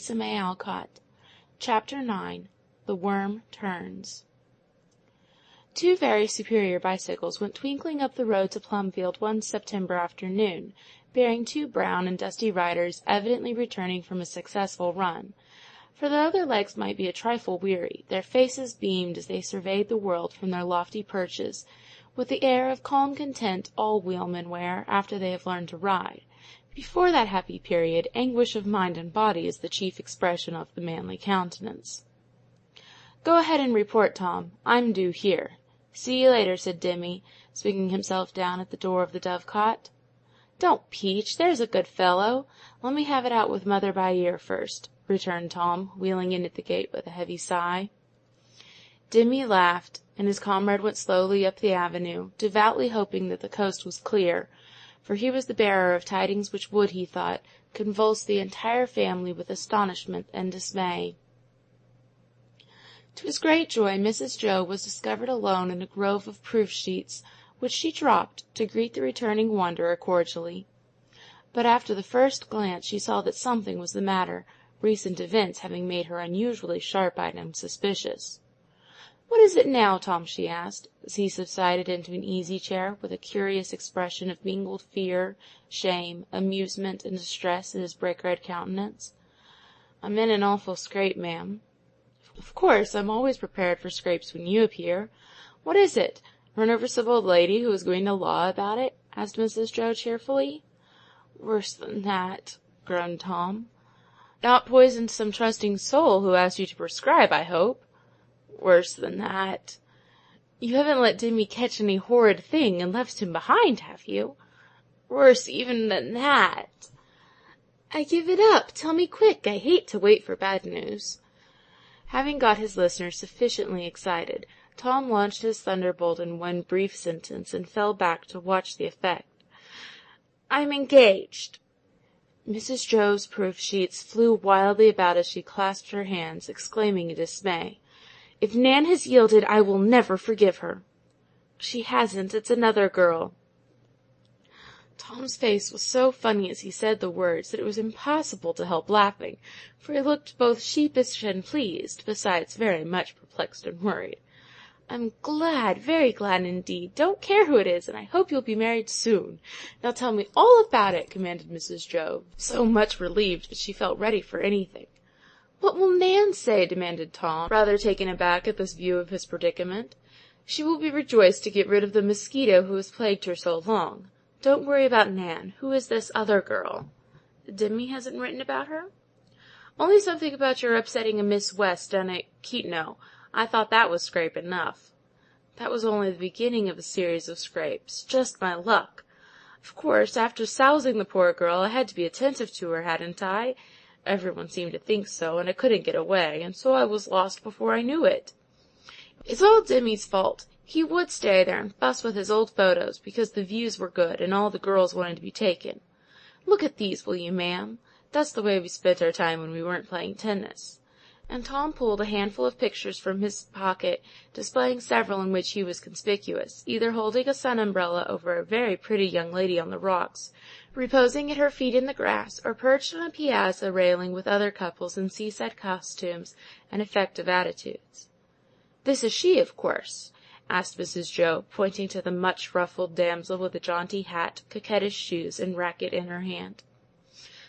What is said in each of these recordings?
May Alcott. Chapter 9. The Worm Turns. Two very superior bicycles went twinkling up the road to Plumfield one September afternoon, bearing two brown and dusty riders evidently returning from a successful run. For though their legs might be a trifle weary, their faces beamed as they surveyed the world from their lofty perches, with the air of calm content all wheelmen wear after they have learned to ride. Before that happy period, anguish of mind and body is the chief expression of the manly countenance. "Go ahead and report, Tom. I'm due here." "See you later," said Dimmy, swinging himself down at the door of the dovecot. "Don't peach, there's a good fellow. Let me have it out with mother by ear first," returned Tom, wheeling in at the gate with a heavy sigh. Dimmy laughed, and his comrade went slowly up the avenue, devoutly hoping that the coast was clear, for he was the bearer of tidings which would, he thought, convulse the entire family with astonishment and dismay. To his great joy, Mrs. Joe was discovered alone in a grove of proof-sheets, which she dropped, to greet the returning wanderer cordially. But after the first glance she saw that something was the matter, recent events having made her unusually sharp-eyed and suspicious. "What is it now, Tom?" she asked, as he subsided into an easy-chair, with a curious expression of mingled fear, shame, amusement, and distress in his brick-red countenance. "I'm in an awful scrape, ma'am." "Of course, I'm always prepared for scrapes when you appear. What is it? Run over some old lady who is going to law about it?" asked Mrs. Joe cheerfully. "Worse than that," groaned Tom. "Not poisoned some trusting soul who asked you to prescribe, I hope?" "Worse than that." "You haven't let Dimmy catch any horrid thing and left him behind, have you?" "Worse even than that." "I give it up. Tell me quick. I hate to wait for bad news." Having got his listener sufficiently excited, Tom launched his thunderbolt in one brief sentence, and fell back to watch the effect. "I'm engaged." Mrs. Joe's proof-sheets flew wildly about as she clasped her hands, exclaiming in dismay, "If Nan has yielded, I will never forgive her." "She hasn't. It's another girl." Tom's face was so funny as he said the words that it was impossible to help laughing, for he looked both sheepish and pleased, besides very much perplexed and worried. "I'm glad, very glad indeed. Don't care who it is, and I hope you'll be married soon. Now tell me all about it," commanded Mrs. Joe, so much relieved that she felt ready for anything. "What will Nan say?" demanded Tom, rather taken aback at this view of his predicament. "She will be rejoiced to get rid of the mosquito who has plagued her so long. Don't worry about Nan. Who is this other girl?" "Dimmy hasn't written about her?" "Only something about your upsetting a Miss West down at Quetno. I thought that was scrape enough." "That was only the beginning of a series of scrapes. Just my luck. Of course, after sousing the poor girl, I had to be attentive to her, hadn't I? Everyone seemed to think so, and I couldn't get away, and so I was lost before I knew it. It's all Dimmy's fault. He would stay there and fuss with his old photos, because the views were good, and all the girls wanted to be taken. Look at these, will you, ma'am? That's the way we spent our time when we weren't playing tennis." And Tom pulled a handful of pictures from his pocket, displaying several in which he was conspicuous, either holding a sun-umbrella over a very pretty young lady on the rocks, reposing at her feet in the grass, or perched on a piazza railing with other couples in seaside costumes and effective attitudes. "This is she, of course?" asked Mrs. Joe, pointing to the much-ruffled damsel with a jaunty hat, coquettish shoes, and racquet in her hand.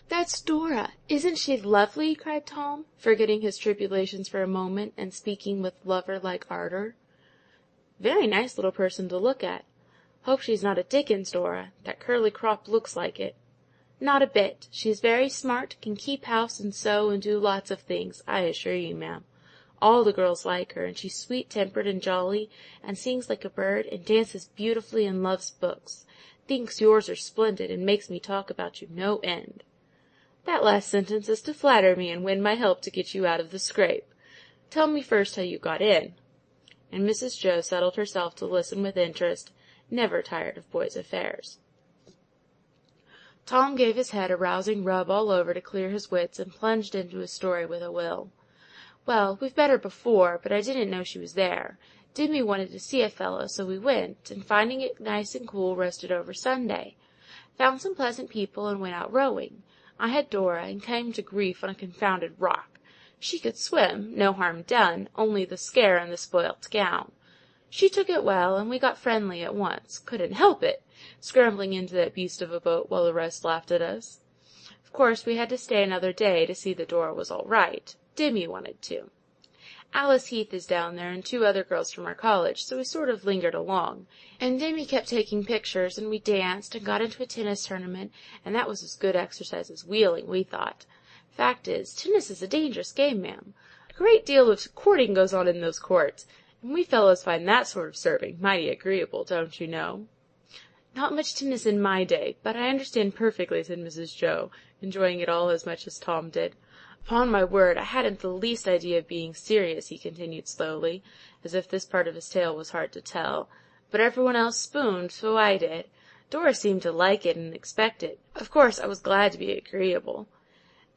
"That's Dora. Isn't she lovely?" cried Tom, forgetting his tribulations for a moment, and speaking with lover-like ardour. "Very nice little person to look at. Hope she's not a Dickens, Dora. That curly crop looks like it." "Not a bit. She's very smart, can keep house and sew and do lots of things, I assure you, ma'am. All the girls like her, and she's sweet-tempered and jolly, and sings like a bird, and dances beautifully, and loves books. Thinks yours are splendid, and makes me talk about you no end." "That last sentence is to flatter me and win my help to get you out of the scrape. Tell me first how you got in." And Mrs. Joe settled herself to listen with interest, never tired of boys' affairs. Tom gave his head a rousing rub all over to clear his wits, and plunged into his story with a will. "Well, we've met her before, but I didn't know she was there. Dimmy wanted to see a fellow, so we went, and finding it nice and cool, rested over Sunday. Found some pleasant people, and went out rowing. I had Dora, and came to grief on a confounded rock. She could swim, no harm done, only the scare and the spoilt gown. She took it well, and we got friendly at once. Couldn't help it, scrambling into that beast of a boat while the rest laughed at us. Of course, we had to stay another day to see that Dora was all right. Dimmy wanted to. Alice Heath is down there, and 2 other girls from our college, so we sort of lingered along. And Dimmy kept taking pictures, and we danced, and got into a tennis tournament, and that was as good exercise as wheeling, we thought. Fact is, tennis is a dangerous game, ma'am. A great deal of courting goes on in those courts, and we fellows find that sort of serving mighty agreeable, don't you know? Not much tennis in my day, but I understand perfectly, said Mrs. Joe, enjoying it all as much as Tom did. Upon my word, I hadn't the least idea of being serious, he continued slowly, as if this part of his tale was hard to tell. But everyone else spooned, so I did. Dora seemed to like it and expect it. Of course, I was glad to be agreeable.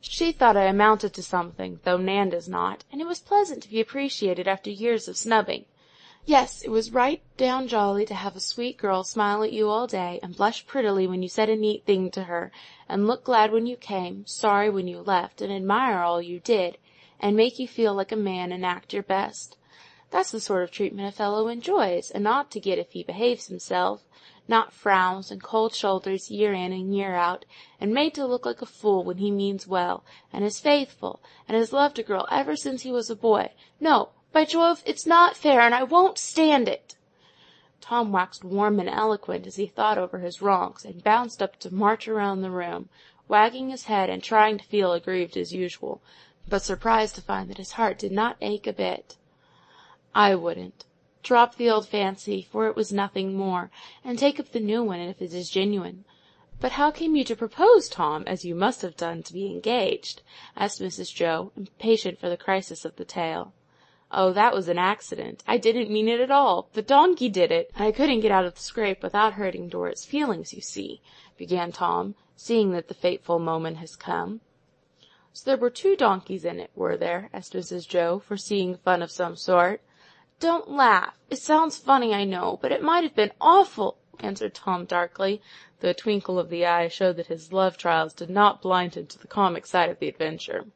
She thought I amounted to something, though Nan does not, and it was pleasant to be appreciated after years of snubbing. Yes, it was right down jolly to have a sweet girl smile at you all day, and blush prettily when you said a neat thing to her, and look glad when you came, sorry when you left, and admire all you did, and make you feel like a man and act your best. That's the sort of treatment a fellow enjoys, and ought to get if he behaves himself, not frowns and cold shoulders year in and year out, and made to look like a fool when he means well, and is faithful, and has loved a girl ever since he was a boy. No, by Jove, it's not fair, and I won't stand it. Tom waxed warm and eloquent as he thought over his wrongs, and bounced up to march around the room, wagging his head and trying to feel aggrieved as usual, but surprised to find that his heart did not ache a bit. I wouldn't. Drop the old fancy, for it was nothing more, and take up the new one if it is genuine. But how came you to propose, Tom, as you must have done to be engaged? Asked Mrs. Joe, impatient for the crisis of the tale. Oh, that was an accident. I didn't mean it at all. The donkey did it. I couldn't get out of the scrape without hurting Dora's feelings, you see, began Tom, seeing that the fateful moment has come. So there were 2 donkeys in it, were there? Asked Mrs. Joe, foreseeing fun of some sort. Don't laugh. It sounds funny, I know, but it might have been awful, answered Tom darkly, though a twinkle of the eye showed that his love trials did not blind him to the comic side of the adventure.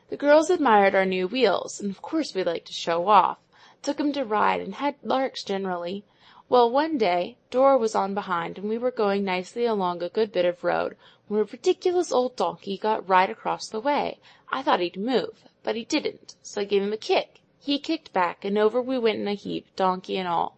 The girls admired our new wheels, and of course we liked to show off, took 'em to ride, and had larks generally. Well, one day, Dora was on behind, and we were going nicely along a good bit of road, when a ridiculous old donkey got right across the way. I thought he'd move, but he didn't, so I gave him a kick. He kicked back, and over we went in a heap, donkey and all.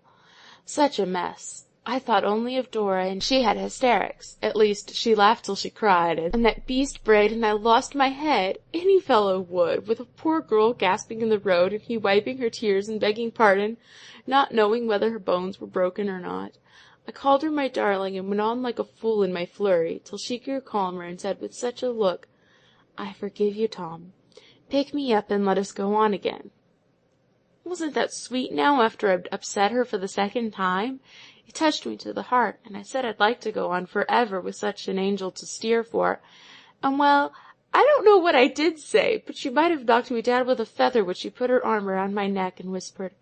Such a mess. I thought only of Dora, and she had hysterics. At least, she laughed till she cried, and that beast brayed, and I lost my head. Any fellow would, with a poor girl gasping in the road, and he wiping her tears and begging pardon, not knowing whether her bones were broken or not. I called her my darling, and went on like a fool in my flurry, till she grew calmer, and said with such a look, "I forgive you, Tom. Pick me up, and let us go on again." Wasn't that sweet now, after I'd upset her for the 2nd time? It touched me to the heart, and I said I'd like to go on for ever with such an angel to steer for. And, well, I don't know what I did say, but she might have knocked me down with a feather when she put her arm around my neck and whispered,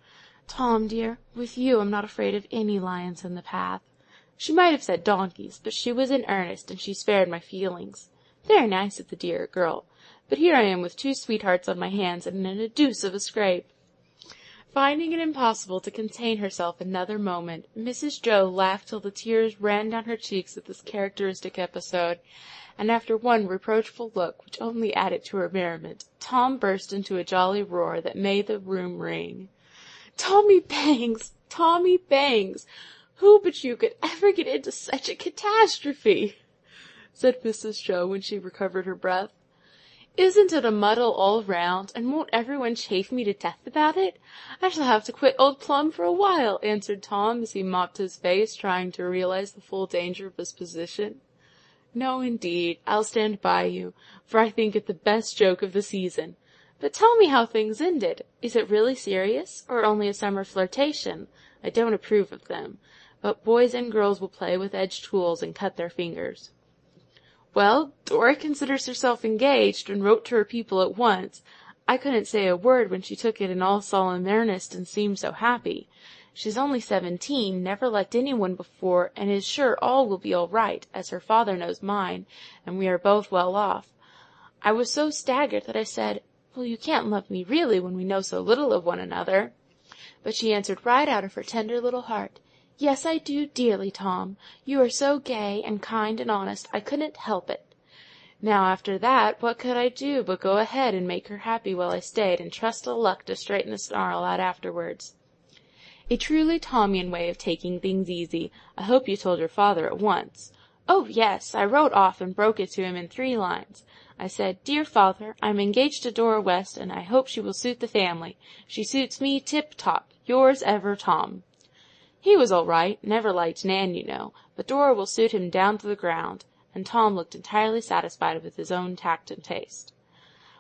"Tom, dear, with you I'm not afraid of any lions in the path." She might have said donkeys, but she was in earnest, and she spared my feelings. Very nice of the dear girl, but here I am with 2 sweethearts on my hands, and in a deuce of a scrape. Finding it impossible to contain herself another moment, Mrs. Joe laughed till the tears ran down her cheeks at this characteristic episode, and after one reproachful look, which only added to her merriment, Tom burst into a jolly roar that made the room ring. "Tommy Bangs! Tommy Bangs! Who but you could ever get into such a catastrophe?" said Mrs. Joe when she recovered her breath. "Isn't it a muddle all round, and won't everyone chaff me to death about it? I shall have to quit Old Plum for a while," answered Tom, as he mopped his face, trying to realize the full danger of his position. "No, indeed, I'll stand by you, for I think it the best joke of the season. But tell me how things ended. Is it really serious, or only a summer flirtation? I don't approve of them, but boys and girls will play with edged tools and cut their fingers." "Well, Dora considers herself engaged, and wrote to her people at once. I couldn't say a word when she took it in all solemn earnest, and seemed so happy. She's only 17, never liked anyone before, and is sure all will be all right, as her father knows mine, and we are both well off. I was so staggered that I said, 'Well, you can't love me really when we know so little of one another.' But she answered right out of her tender little heart, 'Yes, I do, dearly, Tom. You are so gay and kind and honest, I couldn't help it.' Now, after that, what could I do but go ahead and make her happy while I stayed, and trust to luck to straighten the snarl out afterwards. A truly Tomian way of taking things easy. I hope you told your father at once." "Oh, yes, I wrote off and broke it to him in 3 lines. I said, 'Dear father, I am engaged to Dora West, and I hope she will suit the family. She suits me tip-top. Yours ever, Tom.' He was all right, never liked Nan, you know, but Dora will suit him down to the ground." And Tom looked entirely satisfied with his own tact and taste.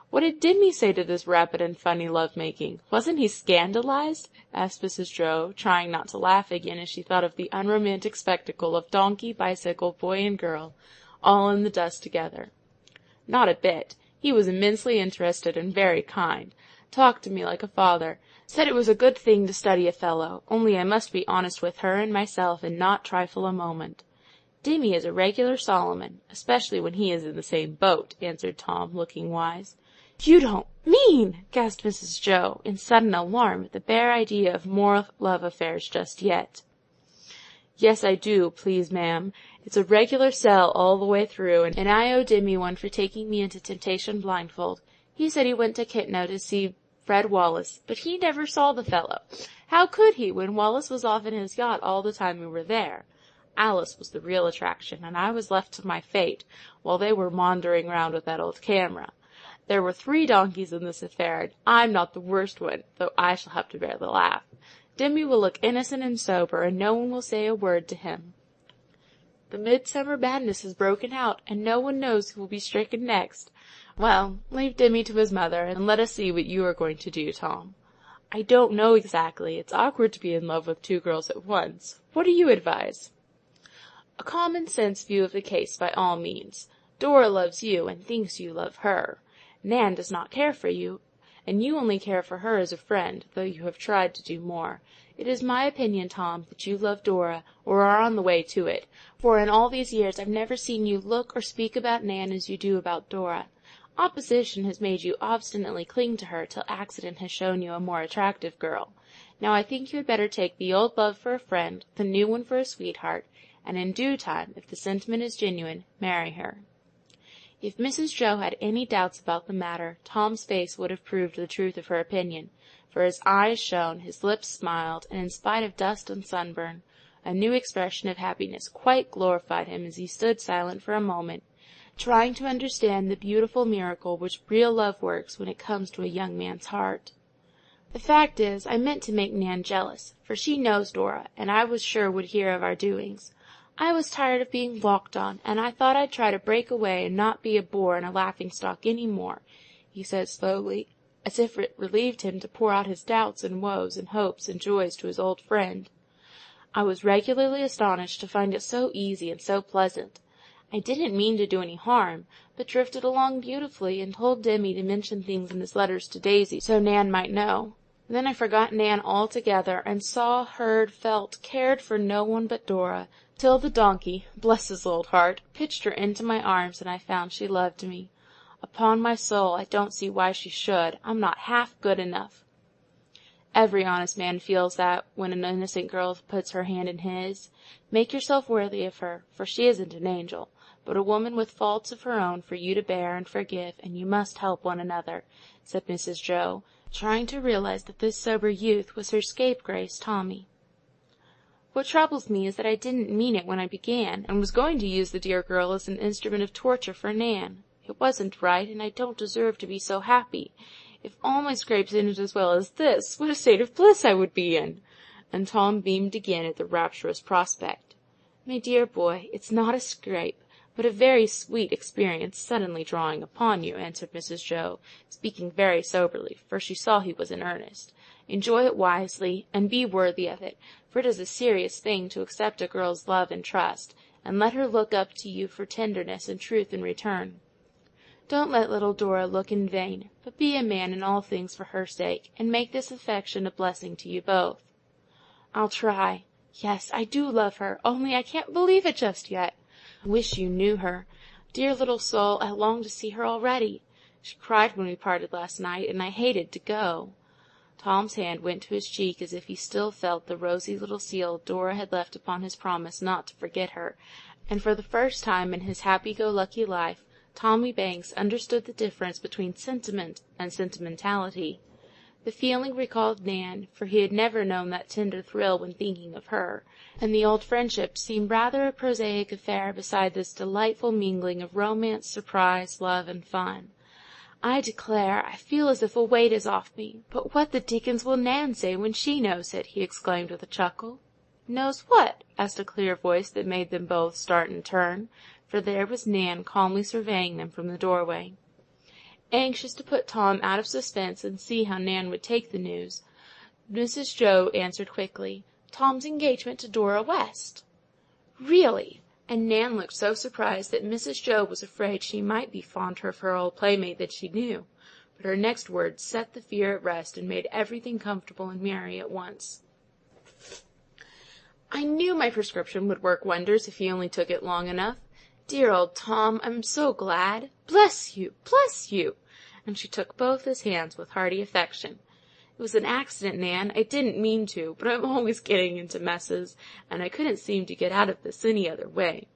"What did Dimmy say to this rapid and funny love-making? Wasn't he scandalized?" asked Mrs. Joe, trying not to laugh again as she thought of the unromantic spectacle of donkey, bicycle, boy and girl, all in the dust together. "Not a bit. He was immensely interested and very kind. Talked to me like a father. Said it was a good thing to study a fellow, only I must be honest with her and myself and not trifle a moment." "Dimmy is a regular Solomon, especially when he is in the same boat," answered Tom, looking wise. "You don't mean—" gasped Mrs. Joe, in sudden alarm at the bare idea of more love affairs just yet. "Yes, I do, please, ma'am. It's a regular sell all the way through, and I owe Dimmy one for taking me into temptation blindfold. He said he went to Kitno to see Fred Wallace, but he never saw the fellow. How could he, when Wallace was off in his yacht all the time we were there? Alice was the real attraction, and I was left to my fate, while they were maundering round with that old camera. There were 3 donkeys in this affair, and I'm not the worst one, though I shall have to bear the laugh. Dimmy will look innocent and sober, and no one will say a word to him. The midsummer madness has broken out, and no one knows who will be stricken next. Well, leave Dimmy to his mother, and let us see what you are going to do, Tom." "I don't know exactly. It's awkward to be in love with 2 girls at once. What do you advise?" "A common-sense view of the case, by all means. Dora loves you, and thinks you love her. Nan does not care for you, and you only care for her as a friend, though you have tried to do more. It is my opinion, Tom, that you love Dora, or are on the way to it, for in all these years I've never seen you look or speak about Nan as you do about Dora. Opposition has made you obstinately cling to her till accident has shown you a more attractive girl. Now I think you had better take the old love for a friend, the new one for a sweetheart, and in due time, if the sentiment is genuine, marry her." If Mrs. Joe had any doubts about the matter, Tom's face would have proved the truth of her opinion, for his eyes shone, his lips smiled, and in spite of dust and sunburn, a new expression of happiness quite glorified him as he stood silent for a moment, trying to understand the beautiful miracle which real love works when it comes to a young man's heart. "The fact is, I meant to make Nan jealous, for she knows Dora, and I was sure would hear of our doings. I was tired of being walked on, and I thought I'd try to break away and not be a bore and a laughing-stock any more," he said slowly, as if it relieved him to pour out his doubts and woes and hopes and joys to his old friend. "I was regularly astonished to find it so easy and so pleasant. I didn't mean to do any harm, but drifted along beautifully, and told Dimmy to mention things in his letters to Daisy, so Nan might know. Then I forgot Nan altogether, and saw, heard, felt, cared for no one but Dora, till the donkey, bless his old heart, pitched her into my arms, and I found she loved me. Upon my soul, I don't see why she should. I'm not half good enough." Every honest man feels that, when an innocent girl puts her hand in his. Make yourself worthy of her, for she isn't an angel, but a woman with faults of her own for you to bear and forgive, and you must help one another," said Mrs. Joe, trying to realize that this sober youth was her scapegrace Tommy. "What troubles me is that I didn't mean it when I began, and was going to use the dear girl as an instrument of torture for Nan. It wasn't right, and I don't deserve to be so happy. If all my scrapes ended as well as this, what a state of bliss I would be in!" And Tom beamed again at the rapturous prospect. "My dear boy, it's not a scrape, but a very sweet experience suddenly drawing upon you," answered Mrs. Joe, speaking very soberly, for she saw he was in earnest. "Enjoy it wisely, and be worthy of it, for it is a serious thing to accept a girl's love and trust, and let her look up to you for tenderness and truth in return. Don't let little Dora look in vain, but be a man in all things for her sake, and make this affection a blessing to you both." I'll try. Yes, I do love her, only I can't believe it just yet. I wish you knew her. Dear little soul, I long to see her already. She cried when we parted last night, and I hated to go." Tom's hand went to his cheek as if he still felt the rosy little seal Dora had left upon his promise not to forget her, and for the first time in his happy-go-lucky life, Tommy Banks understood the difference between sentiment and sentimentality. The feeling recalled Nan, for he had never known that tender thrill when thinking of her, and the old friendship seemed rather a prosaic affair beside this delightful mingling of romance, surprise, love, and fun. "I declare, I feel as if a weight is off me. But what the dickens will Nan say when she knows it?" he exclaimed with a chuckle. "Knows what?" asked a clear voice that made them both start and turn, for there was Nan calmly surveying them from the doorway. Anxious to put Tom out of suspense and see how Nan would take the news, Mrs. Joe answered quickly, "Tom's engagement to Dora West." "Really!" And Nan looked so surprised that Mrs. Joe was afraid she might be fonder of her old playmate than she knew, but her next words set the fear at rest and made everything comfortable and merry at once. "I knew my prescription would work wonders if he only took it long enough. Dear old Tom, I'm so glad. Bless you! Bless you!" And she took both his hands with hearty affection. "It was an accident, Nan. I didn't mean to, but I'm always getting into messes, and I couldn't seem to get out of this any other way.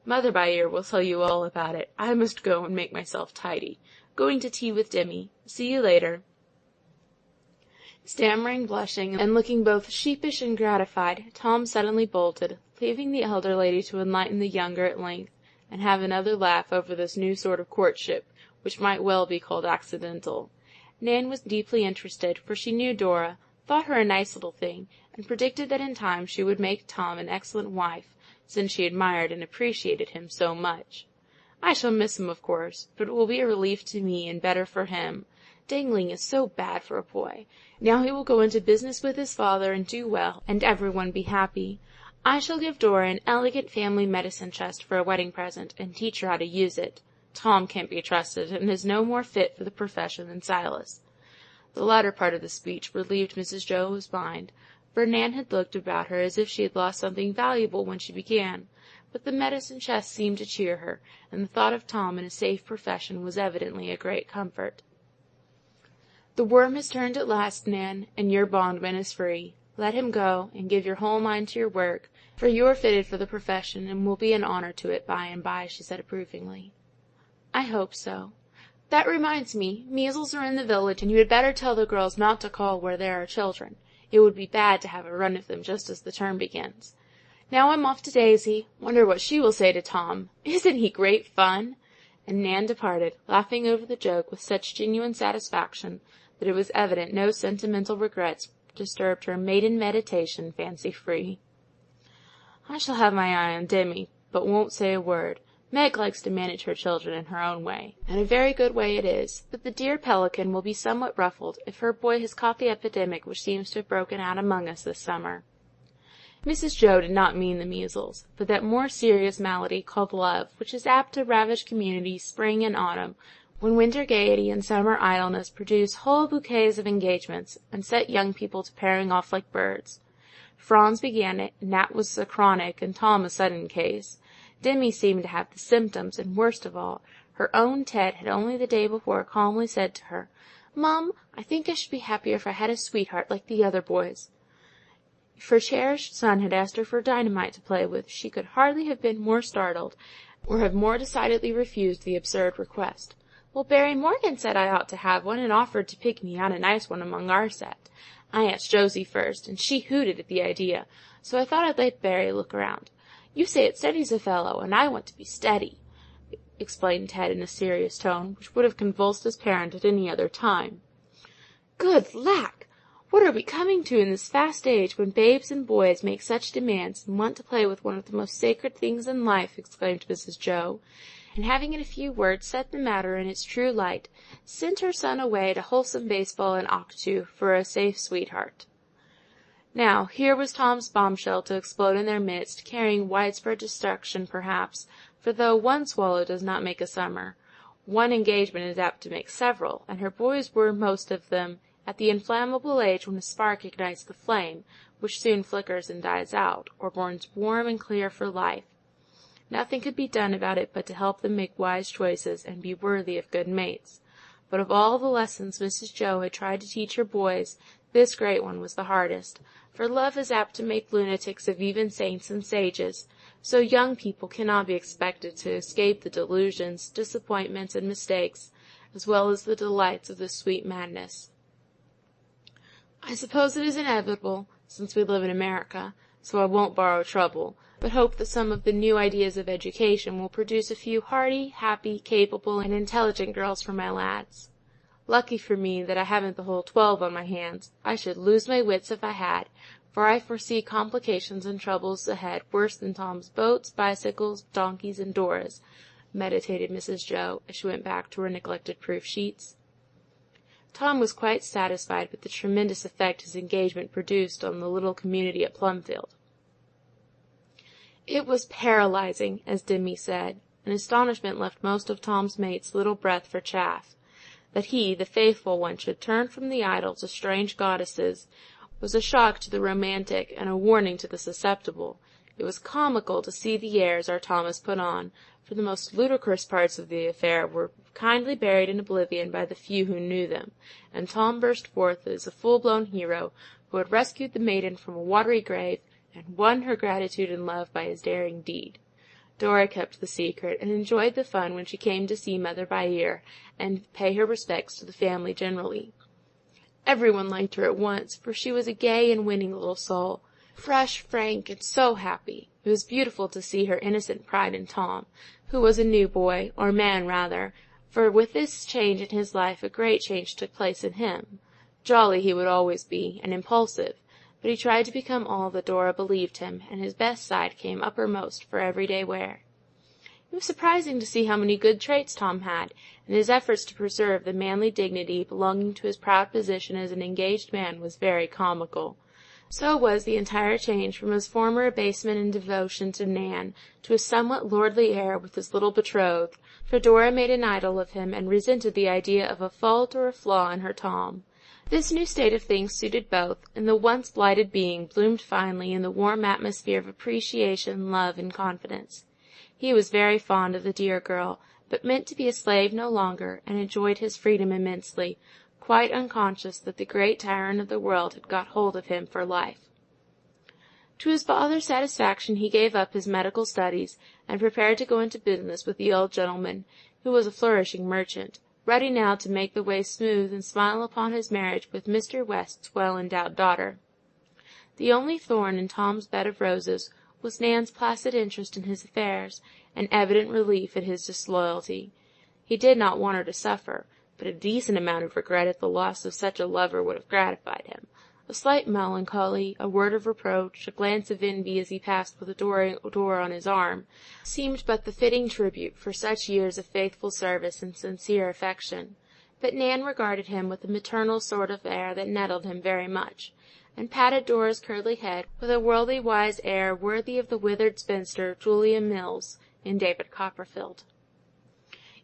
Mother by ear will tell you all about it. I must go and make myself tidy. Going to tea with Dimmy. See you later." Stammering, blushing, and looking both sheepish and gratified, Tom suddenly bolted, leaving the elder lady to enlighten the younger at length, and have another laugh over this new sort of courtship, which might well be called accidental. Nan was deeply interested, for she knew Dora, thought her a nice little thing, and predicted that in time she would make Tom an excellent wife, since she admired and appreciated him so much. "I shall miss him, of course, but it will be a relief to me and better for him. Dangling is so bad for a boy. Now he will go into business with his father and do well, and everyone be happy. I shall give Dora an elegant family medicine chest for a wedding present, and teach her how to use it. Tom can't be trusted, and is no more fit for the profession than Silas." The latter part of the speech relieved Mrs. Joe's mind, for Nan had looked about her as if she had lost something valuable when she began, but the medicine chest seemed to cheer her, and the thought of Tom in a safe profession was evidently a great comfort. "The worm has turned at last, Nan, and your bondman is free. Let him go, and give your whole mind to your work, for you are fitted for the profession, and will be an honour to it by and by," she said approvingly. "I hope so. That reminds me, measles are in the village, and you had better tell the girls not to call where there are children. It would be bad to have a run of them just as the term begins. Now I'm off to Daisy. Wonder what she will say to Tom. Isn't he great fun?" And Nan departed, laughing over the joke with such genuine satisfaction that it was evident no sentimental regrets disturbed her maiden meditation fancy-free. "I shall have my eye on Dimmy, but won't say a word. Meg likes to manage her children in her own way, and a very good way it is, but the dear pelican will be somewhat ruffled if her boy has caught the epidemic which seems to have broken out among us this summer." Mrs. Joe did not mean the measles, but that more serious malady called love, which is apt to ravage communities spring and autumn, when winter gaiety and summer idleness produce whole bouquets of engagements, and set young people to pairing off like birds. Franz began it, Nat was a chronic, and Tom a sudden case. Dimmy seemed to have the symptoms, and worst of all, her own Ted had only the day before calmly said to her, "Mum, I think I should be happier if I had a sweetheart like the other boys." If her cherished son had asked her for dynamite to play with, she could hardly have been more startled, or have more decidedly refused the absurd request. "Well, Barry Morgan said I ought to have one, and offered to pick me out a nice one among our set. I asked Josie first, and she hooted at the idea, so I thought I'd let Barry look around. You say it steadies a fellow, and I want to be steady," explained Ted in a serious tone, which would have convulsed his parent at any other time. "Good lack! What are we coming to in this fast age, when babes and boys make such demands, and want to play with one of the most sacred things in life?" exclaimed Mrs. Joe, and having in a few words set the matter in its true light, sent her son away to wholesome baseball and octoo for a safe sweetheart. Now, here was Tom's bombshell to explode in their midst, carrying widespread destruction perhaps, for though one swallow does not make a summer, one engagement is apt to make several, and her boys were, most of them, at the inflammable age when a spark ignites the flame, which soon flickers and dies out, or burns warm and clear for life. Nothing could be done about it but to help them make wise choices and be worthy of good mates. But of all the lessons Mrs. Joe had tried to teach her boys, this great one was the hardest, for love is apt to make lunatics of even saints and sages, so young people cannot be expected to escape the delusions, disappointments, and mistakes, as well as the delights of this sweet madness. I suppose it is inevitable, since we live in America, so I won't borrow trouble, but hope that some of the new ideas of education will produce a few hearty, happy, capable, and intelligent girls for my lads. Lucky for me that I haven't the whole 12 on my hands. I should lose my wits if I had, for I foresee complications and troubles ahead worse than Tom's boats, bicycles, donkeys, and Dora's, meditated Mrs. Joe, as she went back to her neglected proof sheets. Tom was quite satisfied with the tremendous effect his engagement produced on the little community at Plumfield. It was paralyzing, as Dimmy said, and astonishment left most of Tom's mates little breath for chaff. That he, the faithful one, should turn from the idol to strange goddesses was a shock to the romantic and a warning to the susceptible. It was comical to see the airs our Thomas put on, for the most ludicrous parts of the affair were kindly buried in oblivion by the few who knew them, and Tom burst forth as a full-blown hero who had rescued the maiden from a watery grave and won her gratitude and love by his daring deed. Dora kept the secret, and enjoyed the fun when she came to see Mother by ear, and pay her respects to the family generally. Everyone liked her at once, for she was a gay and winning little soul, fresh, frank, and so happy. It was beautiful to see her innocent pride in Tom, who was a new boy, or man rather, for with this change in his life a great change took place in him. Jolly he would always be, and impulsive, but he tried to become all that Dora believed him, and his best side came uppermost for everyday wear. It was surprising to see how many good traits Tom had, and his efforts to preserve the manly dignity belonging to his proud position as an engaged man was very comical. So was the entire change from his former abasement and devotion to Nan to a somewhat lordly air with his little betrothed, for Dora made an idol of him, and resented the idea of a fault or a flaw in her Tom. This new state of things suited both, and the once blighted being bloomed finely in the warm atmosphere of appreciation, love, and confidence. He was very fond of the dear girl, but meant to be a slave no longer, and enjoyed his freedom immensely, quite unconscious that the great tyrant of the world had got hold of him for life. To his father's satisfaction he gave up his medical studies, and prepared to go into business with the old gentleman, who was a flourishing merchant, ready now to make the way smooth and smile upon his marriage with Mr. West's well-endowed daughter. The only thorn in Tom's bed of roses was Nan's placid interest in his affairs, and evident relief at his disloyalty. He did not want her to suffer, but a decent amount of regret at the loss of such a lover would have gratified him. A slight melancholy, a word of reproach, a glance of envy as he passed with Dora on his arm, seemed but the fitting tribute for such years of faithful service and sincere affection. But Nan regarded him with a maternal sort of air that nettled him very much, and patted Dora's curly head with a worldly wise air worthy of the withered spinster Julia Mills in David Copperfield.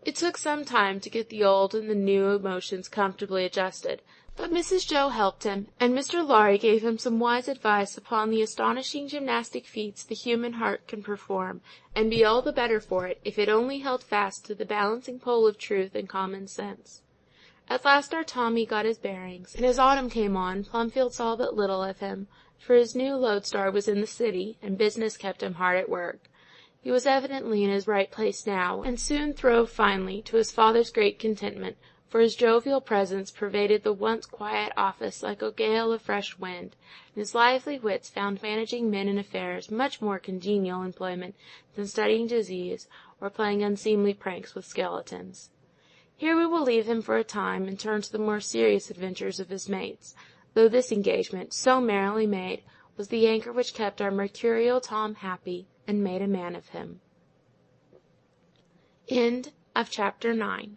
It took some time to get the old and the new emotions comfortably adjusted, but Mrs. Joe helped him, and Mr. Lorry gave him some wise advice upon the astonishing gymnastic feats the human heart can perform, and be all the better for it if it only held fast to the balancing pole of truth and common sense. At last our Tommy got his bearings, and as autumn came on, Plumfield saw but little of him, for his new lodestar was in the city, and business kept him hard at work. He was evidently in his right place now, and soon throve finely, to his father's great contentment, for his jovial presence pervaded the once quiet office like a gale of fresh wind, and his lively wits found managing men and affairs much more congenial employment than studying disease or playing unseemly pranks with skeletons. Here we will leave him for a time, and turn to the more serious adventures of his mates, though this engagement, so merrily made, was the anchor which kept our mercurial Tom happy, and made a man of him. End of Chapter 9.